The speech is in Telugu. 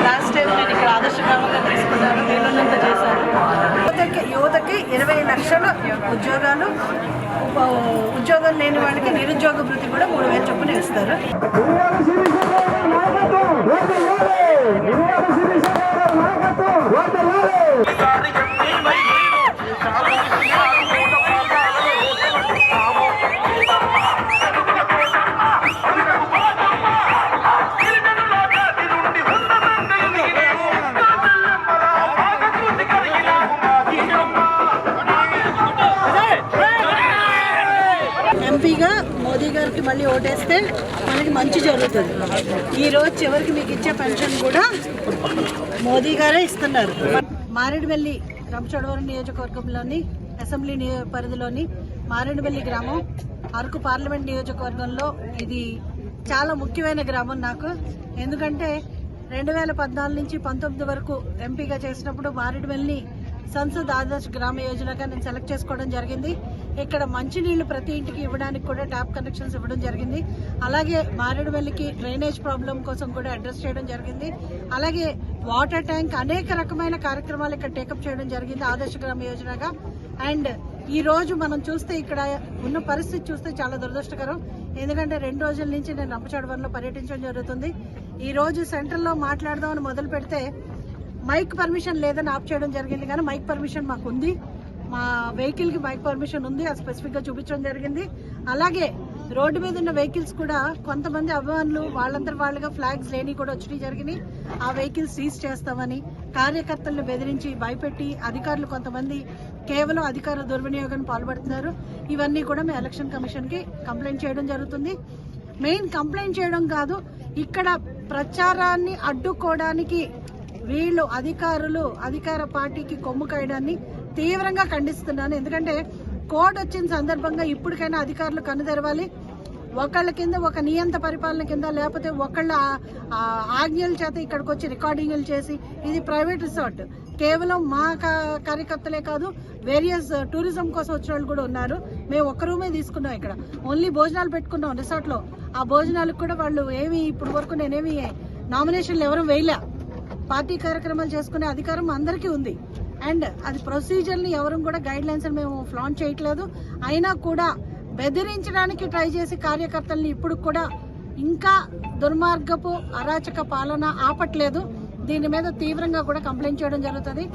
లాస్ట్ టైం నేను ఇక్కడ ఆదర్శ గ్రామంగా తీసుకున్నాను, వీళ్ళంతా చేశాను. యువతకి 20 లక్షల ఉద్యోగాలు, ఉద్యోగం లేని వాళ్ళకి నిరుద్యోగ భృతి కూడా 3000 చొప్పున ఇస్తారు. ఎంపీగా మోదీ గారికి మళ్ళీ ఓటేస్తే మనకి మంచి జరుగుతుంది. ఈరోజు చివరికి మీకు ఇచ్చే పెన్షన్ కూడా మోదీ గారే ఇస్తున్నారు. మారేడుమిల్లి రంపచోడవరం నియోజకవర్గంలోని అసెంబ్లీ పరిధిలోని మారేడుమిల్లి గ్రామం అరకు పార్లమెంట్ నియోజకవర్గంలో ఇది చాలా ముఖ్యమైన గ్రామం నాకు. ఎందుకంటే 2014 నుంచి 19 వరకు ఎంపీగా చేసినప్పుడు మారేడుమిల్లి సంసద్ ఆదర్శ్ గ్రామ యోజనగా నేను సెలెక్ట్ చేసుకోవడం జరిగింది. ఇక్కడ మంచినీళ్లు ప్రతి ఇంటికి ఇవ్వడానికి కూడా ట్యాప్ కనెక్షన్స్ ఇవ్వడం జరిగింది. అలాగే మారేడుమిల్లికి డ్రైనేజ్ ప్రాబ్లం కోసం కూడా అడ్రస్ చేయడం జరిగింది. అలాగే వాటర్ ట్యాంక్ అనేక రకమైన కార్యక్రమాలు ఇక్కడ టేకప్ చేయడం జరిగింది ఆదర్శ గ్రామ యోజనగా. అండ్ ఈ రోజు మనం చూస్తే ఇక్కడ ఉన్న పరిస్థితి చూస్తే చాలా దురదృష్టకరం. ఎందుకంటే 2 రోజుల నుంచి నేను రంపచోడవరంలో పర్యటించడం జరుగుతుంది. ఈ రోజు సెంట్రల్లో మాట్లాడదామని మొదలు పెడితే మైక్ పర్మిషన్ లేదని ఆప్ చేయడం జరిగింది. కానీ మైక్ పర్మిషన్ మాకు ఉంది, మా వెహికల్కి మైక్ పర్మిషన్ ఉంది, అది స్పెసిఫిక్గా చూపించడం జరిగింది. అలాగే రోడ్డు మీద ఉన్న వెహికల్స్ కూడా కొంతమంది అభిమానులు వాళ్ళందరూ వాళ్ళుగా ఫ్లాగ్స్ లేని కూడా వచ్చినాయి జరిగినాయి. ఆ వెహికల్స్ సీజ్ చేస్తామని కార్యకర్తలను బెదిరించి భయపెట్టి అధికారులు కొంతమంది కేవలం అధికార దుర్వినియోగానికి పాల్పడుతున్నారు. ఇవన్నీ కూడా మేము ఎలక్షన్ కమిషన్కి కంప్లైంట్ చేయడం జరుగుతుంది. మెయిన్ కంప్లైంట్ చేయడం కాదు, ఇక్కడ ప్రచారాన్ని అడ్డుకోవడానికి వీళ్ళు అధికార పార్టీకి కొమ్ము కాయడాన్ని తీవ్రంగా ఖండిస్తున్నాను. ఎందుకంటే కోడ్ వచ్చిన సందర్భంగా ఇప్పటికైనా అధికారులు కన్ను తెరవాలి. ఒకళ్ళ కింద ఒక నియంత పరిపాలన కింద, లేకపోతే ఒకళ్ళ ఆజ్ఞల చేత ఇక్కడికి వచ్చి రికార్డింగ్లు చేసి, ఇది ప్రైవేట్ రిసార్ట్, కేవలం మా కార్యకర్తలే కాదు వేరియస్ టూరిజం కోసం వచ్చిన వాళ్ళు కూడా ఉన్నారు. మేము ఒక్క రూమే తీసుకున్నాం, ఇక్కడ ఓన్లీ భోజనాలు పెట్టుకున్నాం రిసార్ట్లో. ఆ భోజనాలకు కూడా వాళ్ళు ఏమి ఇప్పటి వరకు నేనేమి నామినేషన్లు ఎవరు వేయలే. పార్టీ కార్యక్రమాలు చేసుకునే అధికారం అందరికీ ఉంది. అండ్ అది ప్రొసీజర్ని ఎవరు కూడా గైడ్ లైన్స్ మేము ఫ్లాంట్ చేయట్లేదు. అయినా కూడా బెదిరించడానికి ట్రై చేసి కార్యకర్తల్ని ఇప్పుడు కూడా ఇంకా దుర్మార్గపు అరాచక పాలన ఆపట్లేదు. దీని మీద తీవ్రంగా కూడా కంప్లైంట్ చేయడం జరుగుతుంది.